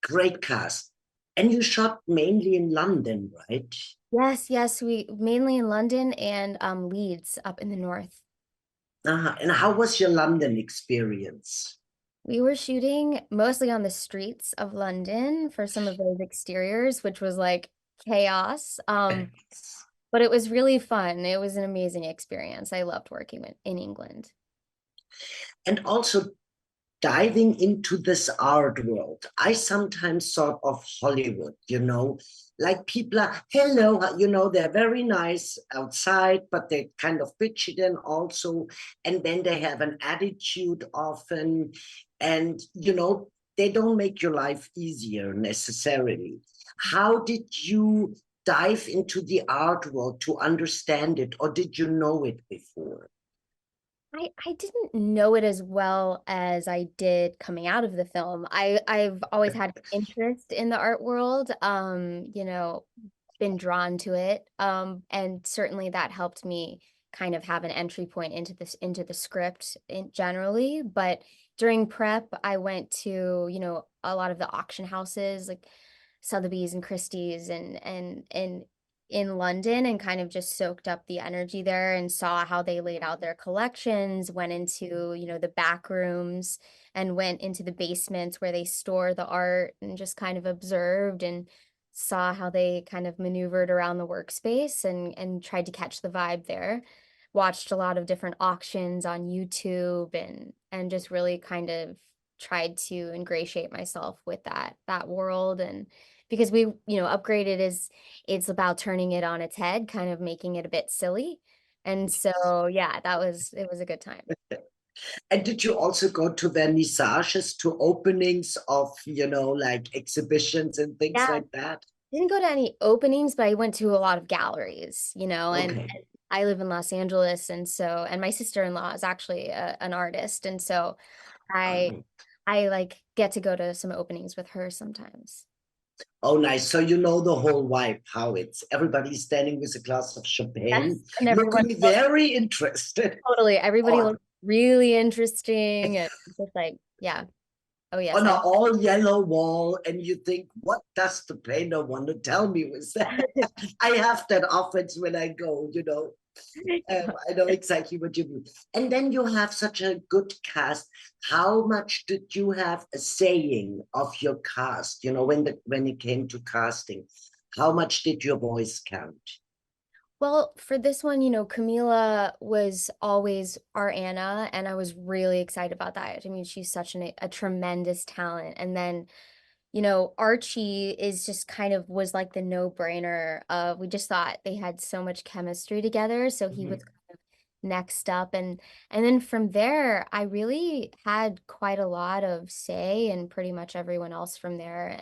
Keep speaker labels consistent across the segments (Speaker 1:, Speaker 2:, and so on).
Speaker 1: Great cast. And you shot mainly in London, right?
Speaker 2: Yes, we mainly in London and Leeds up in the north.
Speaker 1: And how was your London experience?
Speaker 2: We were shooting mostly on the streets of London for some of those exteriors, which was like chaos. But it was really fun. It was an amazing experience. I loved working in England.
Speaker 1: And also diving into this art world, I sometimes thought of Hollywood, like people are, hello, they're very nice outside, but they're kind of bitchy then also. And then they have an attitude often. And, they don't make your life easier necessarily. How did you dive into the art world to understand it, or did you know it before?
Speaker 2: I didn't know it as well as I did coming out of the film. I've always had interest in the art world, been drawn to it. And certainly that helped me kind of have an entry point into the script generally. But during prep, I went to, a lot of the auction houses like Sotheby's and Christie's and in London and kind of just soaked up the energy there and saw how they laid out their collections, went into, the back rooms and went into the basements where they store the art and just kind of observed and saw how they kind of maneuvered around the workspace and tried to catch the vibe there. Watched a lot of different auctions on YouTube and just really kind of tried to ingratiate myself with that world and because we, upgraded is it's about turning it on its head, kind of making it a bit silly. And so, yeah, it was a good time.
Speaker 1: And did you also go to vernissages, to openings of, like exhibitions and things
Speaker 2: Yeah,
Speaker 1: like that?
Speaker 2: didn't go to any openings, but I went to a lot of galleries,
Speaker 1: Okay.
Speaker 2: and I live in Los Angeles, and so, and my sister-in-law is actually an artist, and so I,
Speaker 1: Um,
Speaker 2: I like get to go to some openings with her sometimes.
Speaker 1: oh, nice. So you know the whole vibe, how it's everybody standing with a glass of
Speaker 2: Yes,
Speaker 1: champagne,
Speaker 2: and everyone
Speaker 1: looking very interested
Speaker 2: totally, everybody
Speaker 1: on
Speaker 2: looked really interesting, and just like, yeah, oh yes,
Speaker 1: on an all yellow wall, and you think, what does the painter want to tell me with that? I have that offense when I go. I know exactly what you mean. And then you have such a good cast. How much did you have a saying of your cast? When it came to casting, how much did your voice count?
Speaker 2: Well, for this one, Camila was always our Anna, and I was really excited about that. I mean, she's such a tremendous talent. And then, Archie is just kind of was like the no-brainer. We just thought they had so much chemistry together, so he was
Speaker 1: Mhm.
Speaker 2: kind of next up. And then from there, I really had quite a lot of say in pretty much everyone else from there.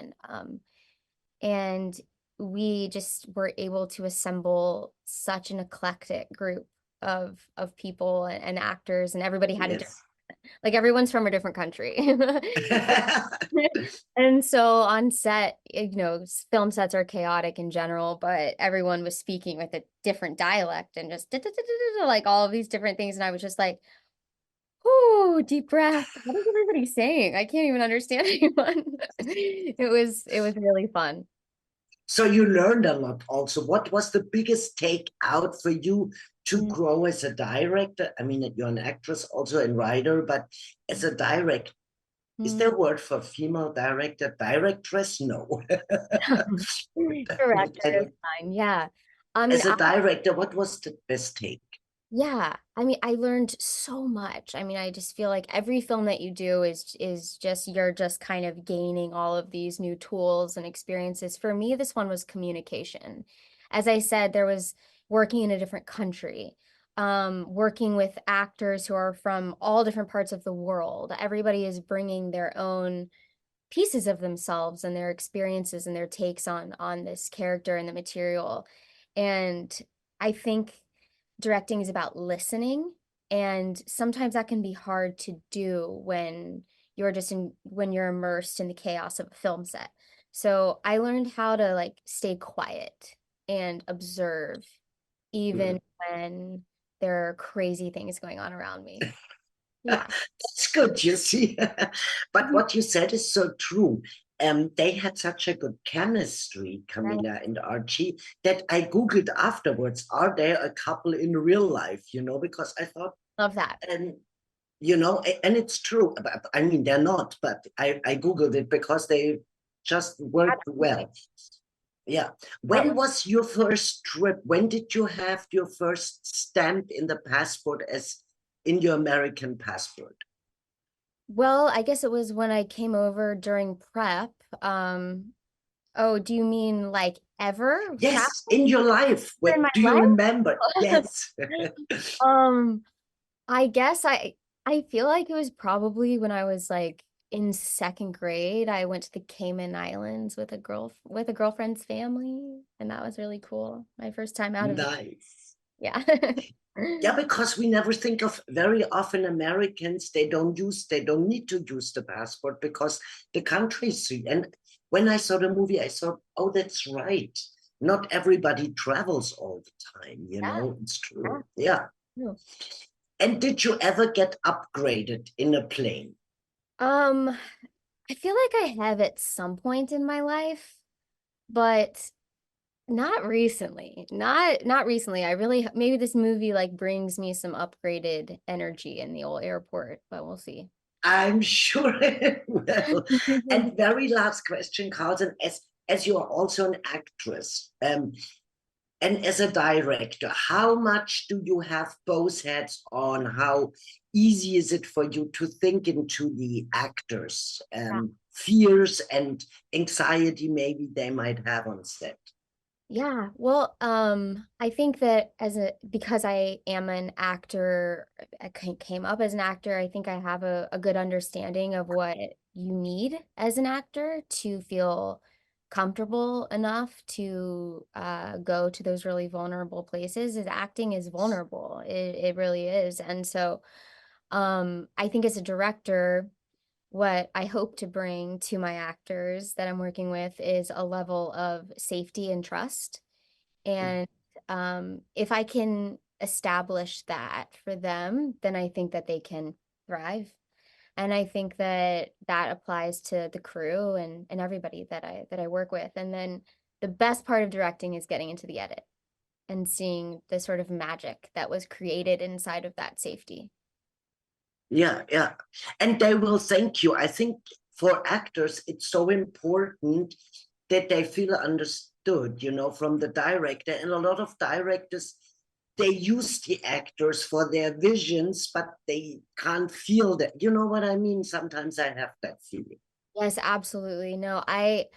Speaker 2: And we just were able to assemble such an eclectic group of people and actors and everybody had a different
Speaker 1: Yes.
Speaker 2: like everyone's from a different country. And so on set, film sets are chaotic in general, but everyone was speaking with a different dialect and just like all of these different things. And I was just like, oh, deep breath. What is everybody saying? I can't even understand anyone. It was really fun.
Speaker 1: So you learned a lot also. What was the biggest take out for you to grow as a director? I mean, you're an actress also and writer, but as a director, is
Speaker 2: Mhm.
Speaker 1: there a word for female director? Directress? No.
Speaker 2: Director is fine. Yeah. I mean,
Speaker 1: As a director, what was the best take?
Speaker 2: yeah. I mean, I learned so much. I mean, I just feel like every film that you do is just you're just kind of gaining all of these new tools and experiences. For me, this one was communication. As I said, there was working in a different country, working with actors who are from all different parts of the world. Everybody is bringing their own pieces of themselves and their experiences and their takes on this character and the material. And I think directing is about listening, and sometimes that can be hard to do when when you're immersed in the chaos of a film set. So I learned how to like stay quiet and observe even
Speaker 1: Mm.
Speaker 2: when there are crazy things going on around me. Yeah.
Speaker 1: That's good, you see. But what you said is so true. they had such a good chemistry,
Speaker 2: Right.
Speaker 1: Camila and Archie, that I Googled afterwards, are they a couple in real life? Because I thought,
Speaker 2: Love that.
Speaker 1: and and it's true. But, I mean, they're not, but I Googled it because they just worked
Speaker 2: Absolutely.
Speaker 1: well. Yeah.
Speaker 2: That
Speaker 1: When
Speaker 2: was,
Speaker 1: was your first trip? When did you have your first stamp in the passport as in your American passport?
Speaker 2: well, I guess it was when I came over during prep. Oh, do you mean like ever travel
Speaker 1: Yes, in your life.
Speaker 2: in
Speaker 1: What
Speaker 2: my
Speaker 1: do you remember?
Speaker 2: life?
Speaker 1: Yes.
Speaker 2: Um, I guess I feel like it was probably when I was like in second grade. I went to the Cayman Islands with a girlfriend's family, and that was really cool. My first time out of the
Speaker 1: Nice.
Speaker 2: yeah.
Speaker 1: Yeah, because we never think of very often Americans, they don't need to use the passport because the country's free. And when I saw the movie, I thought, oh, that's right. Not everybody travels all the time,
Speaker 2: Yeah,
Speaker 1: it's
Speaker 2: yeah.
Speaker 1: true. Yeah.
Speaker 2: No.
Speaker 1: And did you ever get upgraded in a plane?
Speaker 2: Um, I feel like I have at some point in my life, but not recently. Not recently. I really maybe this movie like brings me some upgraded energy in the old airport, but we'll see.
Speaker 1: I'm sure it will. And very last question, Carlson, as you are also an actress, and as a director, how much do you have both hats on? How easy is it for you to think into the actors' fears and anxiety maybe they might have on set?
Speaker 2: Yeah, well, I think that because I am an actor, came up as an actor, I think I have a good understanding of what you need as an actor to feel comfortable enough to go to those really vulnerable places. Is acting is vulnerable. It really is. And so I think as a director, what I hope to bring to my actors that I'm working with is a level of safety and trust. And if I can establish that for them, then I think that they can thrive. And I think that that applies to the crew and everybody that I work with. And then the best part of directing is getting into the edit and seeing the sort of magic that was created inside of that safety.
Speaker 1: Yeah, yeah. And they will thank you. I think for actors, it's so important that they feel understood, from the director. And a lot of directors, they use the actors for their visions, but they can't feel that. You know what I mean? Sometimes I have that feeling.
Speaker 2: Yes, absolutely. No, I'm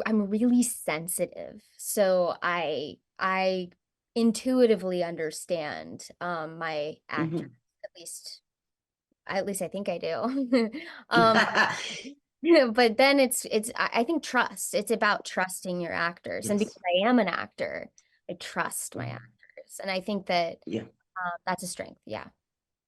Speaker 2: really sensitive. So I intuitively understand my actors,
Speaker 1: Mhm.
Speaker 2: at least I think I do. Um but then it's I think trust. It's about trusting your actors. And
Speaker 1: Yes.
Speaker 2: because I am an actor, I trust my
Speaker 1: Mhm.
Speaker 2: actors. And I think that
Speaker 1: Yeah.
Speaker 2: that's a strength. Yeah.